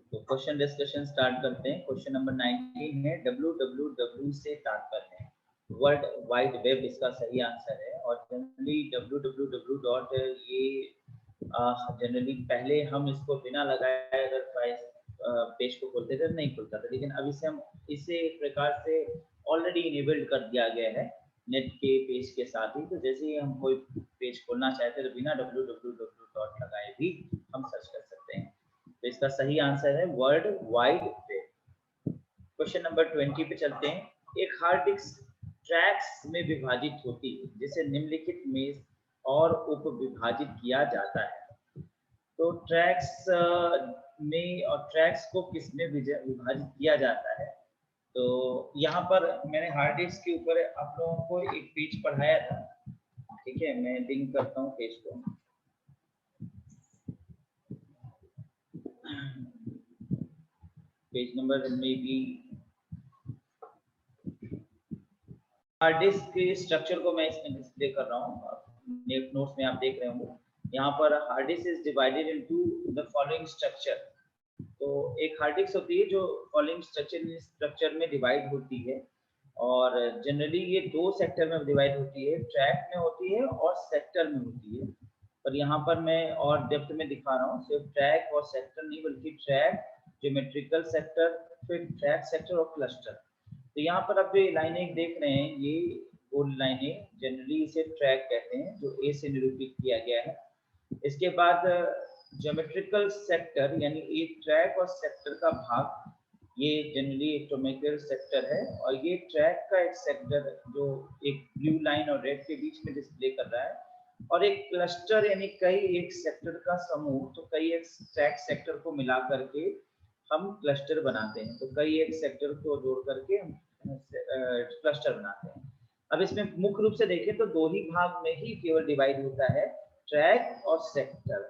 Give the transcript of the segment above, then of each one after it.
तो question discussion start करते हैं। क्वेश्चन नंबर 19 है, www से तात्पर्य है वर्ल्ड वाइड वेब, इसका सही आंसर है। और जनरली www डॉट ये जनरली पहले हम इसको बिना लगाए अगर पेज को खोलते थे नहीं खुलता था, लेकिन अब इसे हम इसे एक प्रकार से ऑलरेडी इनेबल्ड कर दिया गया है नेट के पेज के साथ ही। तो जैसे ही हम कोई पेज खोलना चाहते हैं तो बिना www डॉट लगाए भी हम सर्च कर सकते हैं। तो इसका सही आंसर है world wide web. Question number 20 पे चलते हैं। एक हार्ड डिस्क ट्रैक्स में विभाजित होती है जिसे निम्नलिखित में और उप विभाजित किया जाता है। तो ट्रैक्स में और ट्रैक्स को किस में विभाजित किया जाता है? तो यहाँ पर मैंने हार्ड डिस्क के ऊपर आप लोगों को एक पेज पढ़ाया था, ठीक है, मैं लिंक करता हूँ पेज को। पेज नंबर में भी हार्ड डिस्क के स्ट्रक्चर को मैं इसमें डिस्प्ले कर रहा हूँ, नोट्स में आप देख रहे होंगे। यहाँ पर hard disk is divided into the following structure. तो एक हार्ड डिस्क होती है जो फॉलोइंग स्ट्रक्चर में डिवाइड होती है, और जनरली ये दो सेक्टर में डिवाइड होती है, ट्रैक में होती है और सेक्टर में होती है। पर यहाँ पर मैं और डेप्थ में दिखा रहा हूँ, सिर्फ ट्रैक और सेक्टर नहीं बल्कि ट्रैक, ज्योमेट्रिकल सेक्टर, फिर ट्रैक सेक्टर और क्लस्टर। तो यहाँ पर आप जो लाइनें देख रहे हैं, ये गोल लाइनें, जनरली इसे ट्रैक कहते हैं, जो ए से निरूपित किया गया है। इसके बाद ज्योमेट्रिकल सेक्टर यानी एक ट्रैक और सेक्टर का भाग, ये जनरली एक ज्योमेट्रिकल सेक्टर है, और ये ट्रैक का एक सेक्टर जो एक ब्लू लाइन और रेड के बीच में डिस्प्ले कर रहा है। और एक क्लस्टर यानी कई एक सेक्टर का समूह, तो कई एक ट्रैक सेक्टर को मिला करके हम क्लस्टर बनाते हैं। तो कई एक सेक्टर को जोड़ करके हम क्लस्टर बनाते हैं। अब इसमें मुख्य रूप से देखें तो दो ही भाग में ही केवल डिवाइड होता है, ट्रैक और सेक्टर।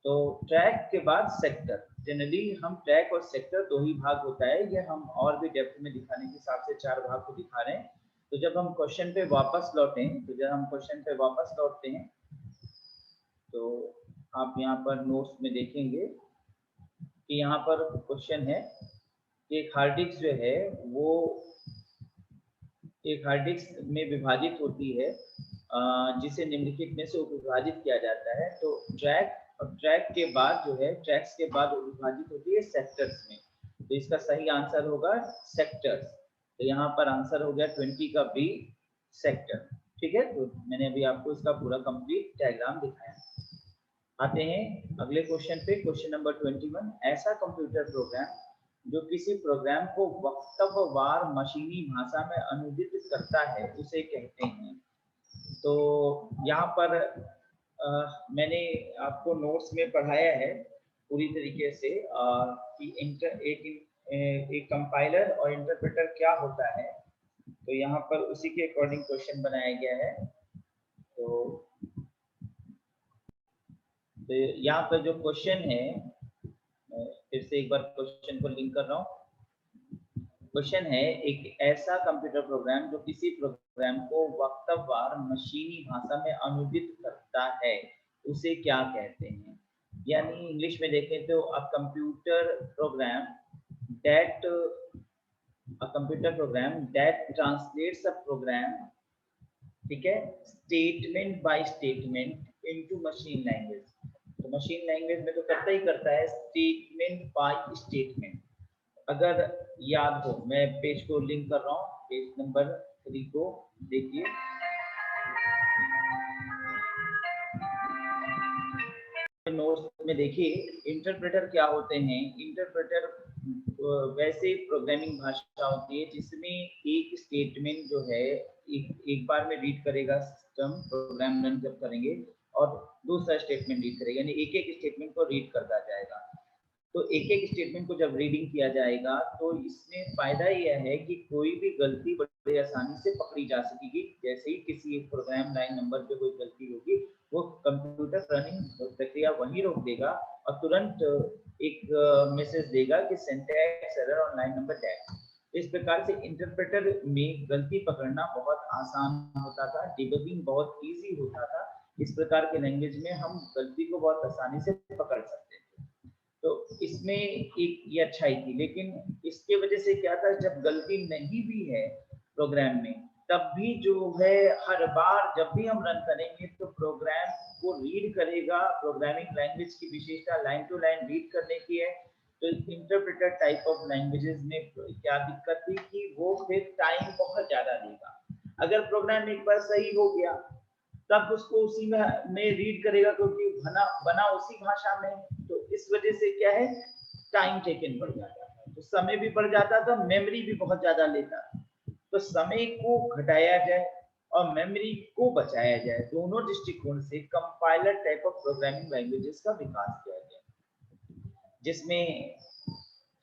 तो ट्रैक के बाद सेक्टर, जनरली हम ट्रैक और सेक्टर दो ही भाग होता है। ये हम और भी डेप्थ में दिखाने के हिसाब से चार भाग को दिखा रहे हैं। तो जब हम क्वेश्चन पे वापस लौटते हैं तो आप यहाँ पर नोट्स में देखेंगे कि यहाँ पर क्वेश्चन है कि एक हार्ड डिस्क जो है वो एक हार्ड डिस्क में विभाजित होती है जिसे निम्नलिखित में से उपविभाजित किया जाता है। तो ट्रैक और ट्रैक के बाद जो है, ट्रैक्स के बाद विभाजित होती है सेक्टर्स में। तो इसका सही आंसर होगा सेक्टर्स। तो यहाँ पर आंसर हो गया 20 का बी, सेक्टर। ठीक है, तो मैंने अभी आपको इसका पूरा कंप्लीट डायग्राम दिखाया। आते हैं अगले क्वेश्चन पे, क्वेश्चन नंबर 21। ऐसा कंप्यूटर प्रोग्राम जो किसी प्रोग्राम को वक्तव्यवार मशीनी भाषा में अनुदित करता है उसे कहते हैं। तो यहाँ पर मैंने आपको नोट्स में पढ़ाया है पूरी तरीके से कि एक कंपाइलर और इंटरप्रेटर क्या होता है। तो यहाँ पर उसी के अकॉर्डिंग क्वेश्चन बनाया गया है। तो यहाँ पर जो क्वेश्चन है, फिर से एक बार क्वेश्चन को लिंक कर रहा हूँ। क्वेश्चन है, एक ऐसा कंप्यूटर प्रोग्राम जो किसी प्रोग्राम को वक्तव्यवार मशीनी भाषा में अनुदित करता है उसे क्या कहते हैं? यानी इंग्लिश में देखें तो a computer program that translates a program, ठीक है, statement by statement into machine language. तो मशीन लैंग्वेज में तो करता ही करता है स्टेटमेंट बाय स्टेटमेंट। अगर याद हो, मैं पेज को लिंक कर रहा हूँ, पेज नंबर 3 को देखिए। नोट्स में देखिए इंटरप्रेटर क्या होते हैं। इंटरप्रेटर वैसे प्रोग्रामिंग भाषा होती है जिसमें एक स्टेटमेंट जो है एक बार में रीड करेगा सिस्टम, प्रोग्राम रन जब करेंगे, और दूसरा स्टेटमेंट रीड करेगा, यानी एक एक स्टेटमेंट को रीड करता जाएगा। तो एक एक स्टेटमेंट को जब रीडिंग किया जाएगा तो इसमें फायदा यह है कि कोई भी गलती बड़े आसानी से पकड़ी जा सकेगी। जैसे ही किसी एक प्रोग्राम लाइन नंबर पे कोई गलती होगी, वो कंप्यूटर रनिंग प्रक्रिया वहीं रोक देगा और तुरंत एक मैसेज देगा कि syntax error on line number that. इस प्रकार से इंटरप्रेटर में गलती पकड़ना बहुत आसान होता था, डिबगिंग बहुत इजी होता था। इस प्रकार के लैंग्वेज में हम गलती को बहुत आसानी से पकड़ सकते थे। इसमें एक ये अच्छाई थी, लेकिन इसके वजह से क्या था, जब गलती नहीं भी है प्रोग्राम में, तब भी जो है हर बार जब भी हम रन करेंगे तो प्रोग्राम को रीड करेगा। प्रोग्रामिंग लैंग्वेज की विशेषता लाइन टू लाइन रीड करने की है। तो इंटरप्रेटर टाइप ऑफ लैंग्वेजेस में क्या दिक्कत थी कि वो फिर टाइम बहुत ज्यादा लेगा। अगर प्रोग्राम एक बार सही हो गया तब उसको उसी में रीड करेगा, क्योंकि बना उसी भाषा में। तो इस वजह से क्या है, टाइम टेकन बढ़ जाता है, तो समय भी बढ़ जाता था, मेमोरी भी बहुत ज्यादा लेता। तो समय को घटाया जाए और मेमोरी को बचाया जाए, दोनों दृष्टिकोण से compiler type of programming languages का विकास किया गया, जिसमें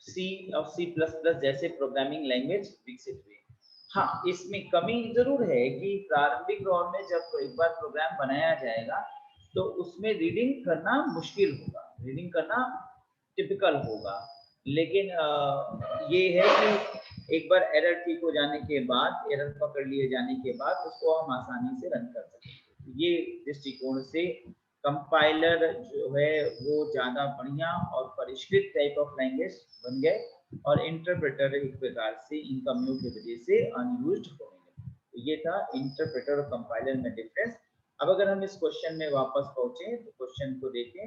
सी और C++ जैसे प्रोग्रामिंग लैंग्वेज विकसित हुए। हाँ, इसमें कमी जरूर है कि प्रारंभिक दौर में जब एक बार प्रोग्राम बनाया जाएगा तो उसमें रीडिंग करना मुश्किल होगा, रीडिंग करना टिपिकल होगा। लेकिन ये है कि एक बार एरर ठीक हो जाने के बाद, एरर पकड़ लिए जाने के बाद उसको हम आसानी से रन कर सकते हैं। ये दृष्टिकोण से कंपाइलर जो है वो ज्यादा बढ़िया और परिष्कृत टाइप ऑफ लैंग्वेज बन गए, और इंटरप्रेटर एक प्रकार से इन कमियों की वजह से अनयूज्ड होने लगे। तो ये था इंटरप्रेटर और कंपाइलर में डिफरेंस। अब अगर हम इस क्वेश्चन में वापस पहुंचे तो क्वेश्चन को देखें।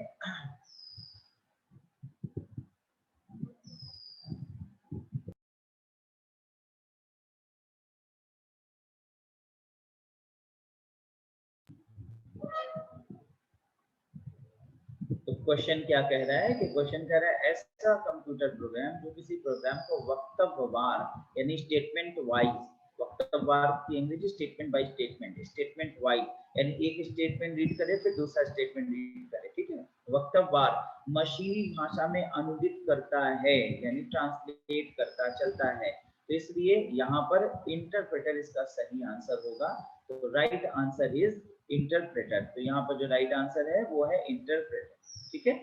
तो क्वेश्चन क्या कह रहा है कि क्वेश्चन कह रहा है ऐसा कंप्यूटर प्रोग्राम जो किसी प्रोग्राम को वक्तव्यवार यानी स्टेटमेंट वाइज, वक्तव्यवार की अंग्रेजी statement by statement, statement wise यानी एक स्टेटमेंट रीड करे फिर दूसरा स्टेटमेंट रीड करे, ठीक है, वक्तव्यवार मशीनी भाषा में अनुदित करता है यानी ट्रांसलेट करता चलता है। तो इसलिए यहाँ पर इंटरप्रेटर इसका सही आंसर होगा। तो राइट आंसर इज इंटरप्रेटर। तो यहाँ पर जो राइट आंसर है वो है इंटरप्रेटर, ठीक है।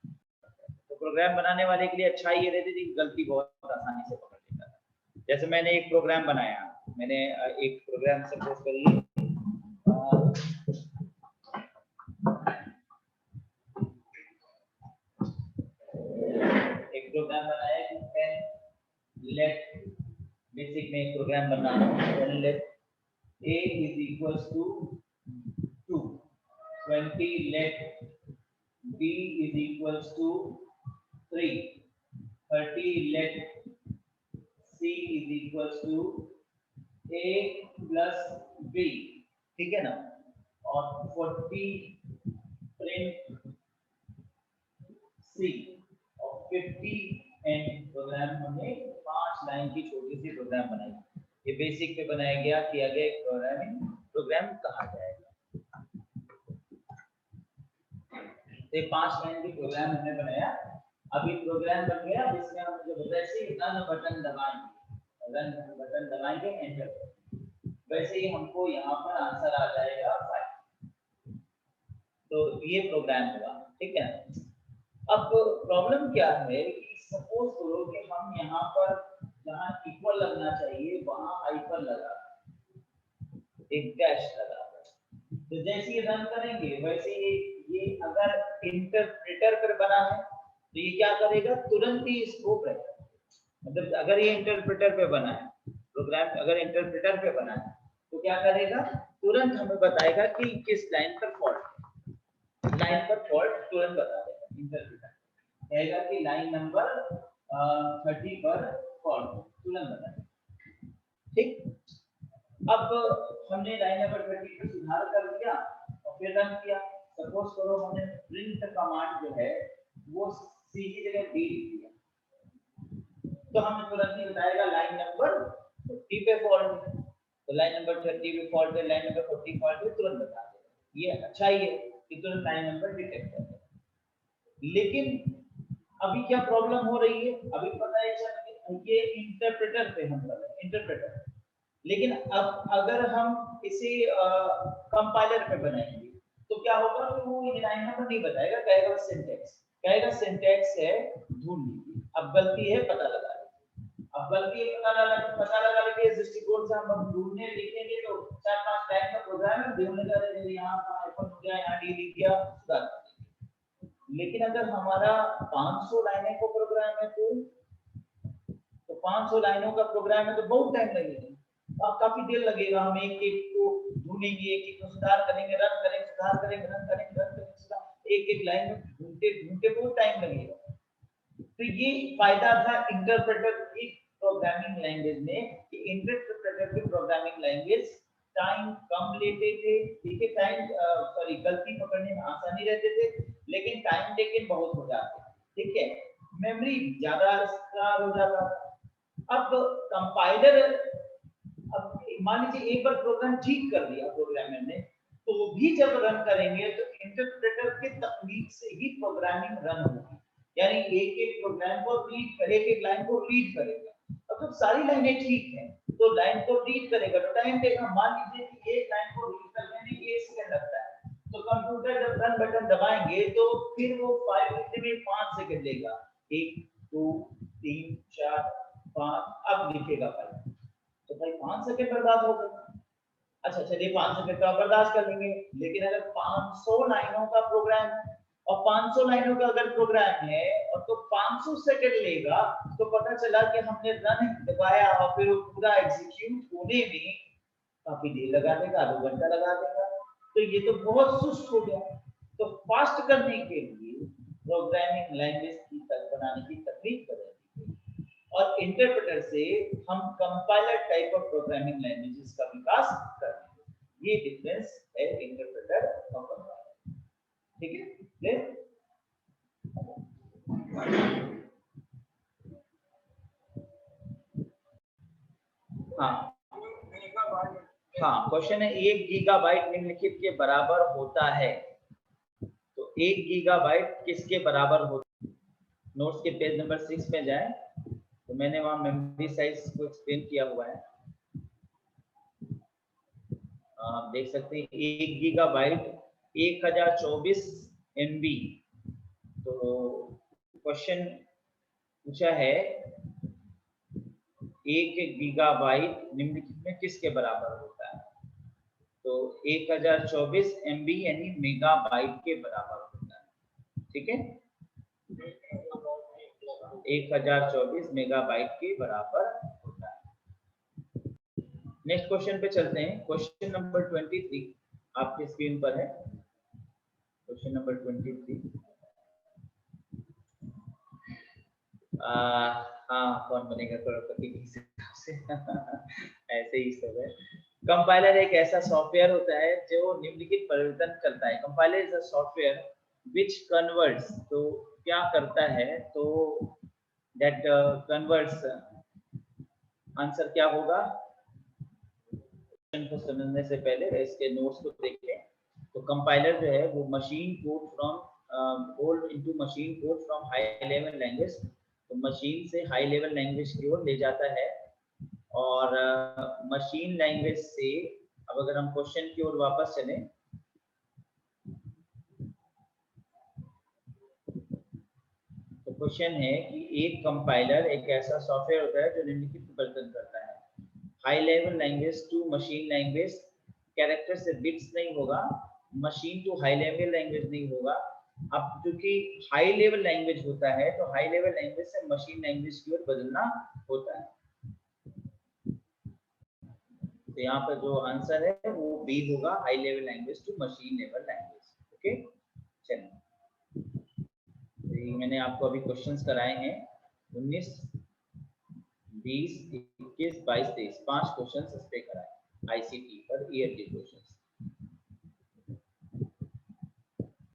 तो प्रोग्राम बनाने वाले के लिए अच्छा ये रहती थी, गलती बहुत आसानी से पकड़ लेता था। जैसे मैंने एक प्रोग्राम बनाया, मैंने एक प्रोग्राम सपोज करिए एक प्रोग्राम बनाया कि लेट, बेसिक में एक प्रोग्राम बनाना, let a is equals to 2, 20 let b is equals to 3, 30 let c is equals to a plus b, ठीक है ना, और 40 print c और 50 एंड प्रोग्राम हमने 5 लाइन की छोटी सी प्रोग्राम बनाई। ये बेसिक पे बनाया गया, किया गया एक प्रोग्राम कहा जाएगा। तो 5 लाइन की प्रोग्राम हमने बनाया। अभी प्रोग्राम बन गया, इसमें हम जो वैसे ही रन बटन दबाएंगे, रन बटन दबाएंगे एंटर, वैसे ही हमको यहाँ पर आंसर आ जाएगा 5। तो ये प्रोग्राम हुआ, ठीक है। अब प्रॉब्लम क्या है कि सपोज करो कि हम यहाँ पर जहाँ इक्वल लगना चाहिए वहां हाइफन लगा, एक डैश लगा, तो जैसे ही रन करेंगे वैसे ये अगर इंटरप्रेटर पर बना है तो ये क्या करेगा, तुरंत ही इसको करेगा। मतलब अगर ये इंटरप्रेटर पे बना है प्रोग्राम, अगर इंटरप्रेटर पे बना है तो क्या करेगा, तुरंत हमें बताएगा कि किस लाइन पर फॉल्ट है, लाइन पर फॉल्ट तुरंत बता देगा इंटरप्रेटर, कहेगा कि लाइन नंबर 30 पर फॉल्ट तुरंत बताएगा, ठीक। अब हमने लाइन नंबर 30 पे सुधार कर दिया और फिर रन किया। सपोज करो हमने प्रिंट कमांड जो है वो सी की जगह डी लिख दिया, तो हमें तुरंत ही बताएगा लाइन नंबर 30 पे फॉल्ट है। तो लाइन नंबर 30 पे फॉल्ट है, लाइन नंबर 40 फॉल्ट है, तुरंत बता देगा। ये अच्छा ही है कि तुरंत लाइन नंबर डिटेक्ट कर देगा। लेकिन अभी क्या प्रॉब्लम हो रही है, अभी पता है ये इंटरप्रेटर पे हम कर रहे हैं, इंटरप्रेटर। लेकिन अब अगर हम इसे कंपाइलर पे बनाएंगे तो क्या होगा कि वो ये लाइन नंबर नहीं बताएगा, कहेगा सिंटैक्स, कहेगा सिंटैक्स है ढूंढ लीजिए। अब गलती है पता लगा लीजिए, अब गलती है पता लगा लीजिए। इस दृष्टिकोण से हम ढूंढने लिखेंगे तो 4-5 लाइन का प्रोग्राम है, ढूंढने का यहाँ आइकन हो गया, यहाँ डी लिख दिया, सुधार। लेकिन अगर हमारा 500 लाइनें का प्रोग्राम है तो 500 लाइनों का प्रोग्राम है तो बहुत टाइम लगेगा, काफी देर लगेगा। हम एक एक को ढूंढेंगे, एक एक को सुधार करेंगे, रन करेंगे, सुधार करेंगे, रन करेंगे, रन करेंगे, सुधार, एक एक लाइन में ढूंढते ढूंढते बहुत टाइम लगेगा। तो ये फायदा था इंटरप्रेटर की प्रोग्रामिंग लैंग्वेज में कि इंटरप्रेटर की प्रोग्रामिंग लैंग्वेज टाइम कम लेते थे, ठीक है, टाइम सॉरी गलती पकड़ने में आसानी रहते थे, लेकिन टाइम टेकन बहुत हो जाते, ठीक है, मेमोरी ज्यादा इस्तेमाल हो जाता था। अब कंपाइलर, अब मान लीजिए एक बार प्रोग्राम ठीक कर दिया प्रोग्रामर ने, तो वो भी जब रन करेंगे तो इंटरप्रेटर के तकनीक से ही प्रोग्रामिंग रन होगी, यानी एक एक प्रोग्राम को रीड करे, एक एक लाइन को रीड करेगा। अब जब सारी लाइनें ठीक हैं तो लाइन को रीड करेगा तो टाइम देगा। मान लीजिए कि एक लाइन को रीड करने में 1 सेकंड लगता है, तो कंप्यूटर जब रन बटन दबाएंगे तो फिर वो फाइल लिखने में 5 सेकंड लेगा, 1 2 3 4 5, अब लिखेगा फाइल, तो भाई 5 सेकंड बर्बाद हो गए। अच्छा चलिए 5 सेकंड का बर्दाश्त कर लेंगे, लेकिन अगर 500 लाइनों का प्रोग्राम और 500 लाइनों का अगर प्रोग्राम है और तो 500 सेकंड लेगा, तो पता चला कि हमने रन दबाया और फिर वो पूरा एग्जीक्यूट होने में काफी देर लगा देगा, 2 घंटा लगा देगा, तो ये तो बहुत सुस्त हो गया। तो फास्ट करने के लिए प्रोग्रामिंग लैंग्वेज की बनाने की तकनीक बदल दी और इंटरप्रेटर से हम compiler type of programming languages का विकास करते हैं। ये डिफरेंस है इंटरप्रेटर और कंपाइलर, ठीक है, क्लियर? हाँ हाँ, क्वेश्चन है 1 गीगाबाइट निम्नलिखित के बराबर होता है, तो 1 गीगाबाइट किसके बराबर होता है? नोट्स के पेज नंबर 6 में जाएं, तो मैंने वहां मेमोरी साइज को एक्सप्लेन किया हुआ है, आप देख सकते हैं 1 गीगाबाइट 1024 MB। तो क्वेश्चन पूछा है 1 गीगाबाइट निम्नलिखित में किसके बराबर होता है, तो 1024 MB यानी मेगाबाइट के बराबर होता है, ठीक है, 1024 मेगाबाइट के बराबर होता है। नेक्स्ट क्वेश्चन पे चलते हैं, क्वेश्चन नंबर 23 आपकी स्क्रीन पर है, क्वेश्चन नंबर 23। हाँ, कौन बनेगा करोड़पति के हिसाब से ऐसे ही सब है। कंपाइलर एक ऐसा सॉफ्टवेयर होता है जो निम्नलिखित परिवर्तन करता है। Compiler is a software which converts, तो क्या करता है, तो दैट कन्वर्ट्स, आंसर क्या होगा को समझने से पहले इसके नोट्स को देखें। तो कंपाइलर जो है वो machine code from old into machine code from high level language, तो मशीन से हाई लेवल लैंग्वेज की ओर ले जाता है, और मशीन लैंग्वेज से, अब अगर हम क्वेश्चन की ओर वापस चलें, तो क्वेश्चन है कि एक कंपाइलर एक ऐसा सॉफ्टवेयर होता है जो निम्नलिखित परिवर्तन करता है, high level language to machine language, character से बिट्स नहीं होगा, machine to high level language नहीं होगा। अब क्योंकि हाई लेवल लैंग्वेज होता है तो हाई लेवल लैंग्वेज से मशीन लैंग्वेज की ओर बदलना होता है, तो यहाँ पर जो आंसर है वो बी होगा, high level language to machine level language. Okay, चलिए, तो मैंने आपको अभी क्वेश्चंस कराए हैं 19 20 21 22 23, 5 क्वेश्चंस इस पे कराए आईसीटी पर ईयर के क्वेश्चंस।